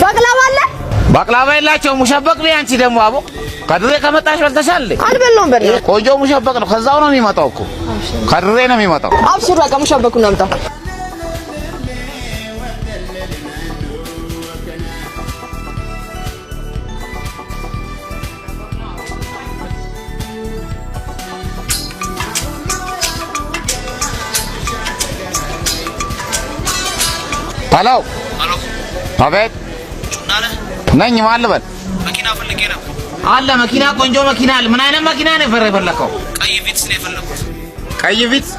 ባቅላባ አለ ባቅላባ የላቸው ሙሸበቅ ነው አንቺ ደግሞ አቦ ከድሬ ከመጣሽ በልተሻል አልበላም በላ ቆንጆ ሙሸበቅ ነው ከዛው ነው የሚመጣው እኮ ከድሬ ነው የሚመጣው አብሽር በቃ ሙሸበቁን አምጣ ሄሎ ሄሎ አቤት ጩናለ ነኝ ማልበል መኪና ፈልጌ ነበር አለ መኪና ቆንጆ መኪና አለ ምን አይነት መኪና ነው የፈለከው ቀይ ቪትስ ነው የፈለኩት ቀይ ቪትስ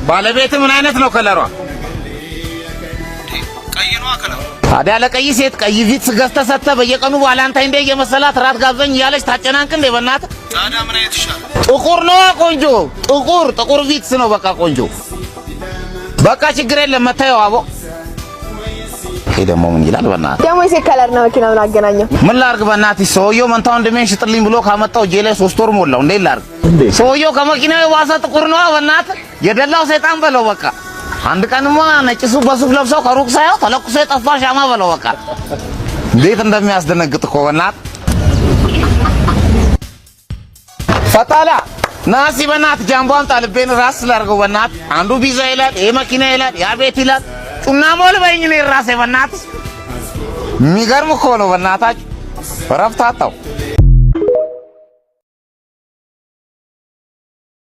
ባለቤት ምን አይነት ነው ከለሯ ቀይ ነው ከለሩ ታዲያ ለቀይ ሴት ቀይ ቪትስ ገዝተህ ሰጥተህ በየቀኑ ቫላንታይን ዴይ እየመሰላት ራት ጋብዘኝ እያለች ታጨናንቅ እንደ በእናትህ ታዲያ ምን አይነት ይሻላል ጥቁር ነው ቆንጆ ጥቁር ቪትስ ነው በቃ ቆንጆ በቃ ችግር የለም መታየው አቦ ይሄ ደግሞ ምን ይላል በእናትህ ደግሞ የሴት ከለር ነው መኪና ምን አገናኘው ምን ላድርግ በእናትህ ሰውየው መንታው እንደምን ሽጥልኝ ብሎ ካመጣው ጄ ላይ 3 ወር ሞላው እንዴ ላድርግ ሰውየው ከመኪናው የባሰ ጥቁር ነው በእናትህ የደላው ሰይጣን በለው በቃ አንድ ቀንማ ነጭ ሱፍ በሱፍ ለብሰው ከሩቅ ሳይው ተለኩሶ የጠፋ ሻማ በለው በቃ እንዴት እንደሚያስደነግጥ እኮ በእናትህ ፈታላ ናሲ በእናትህ ጃምቦ አምጣ ልቤን ራስ ላድርገው በእናትህ አንዱ ቢዛ ይላል ይሄ መኪና ይላል ያ ቤት ይላል ጩና ሞል በእኝ ነው ራሴ በእናትህ የሚገርም እኮ ነው በእናታችሁ ረፍታታው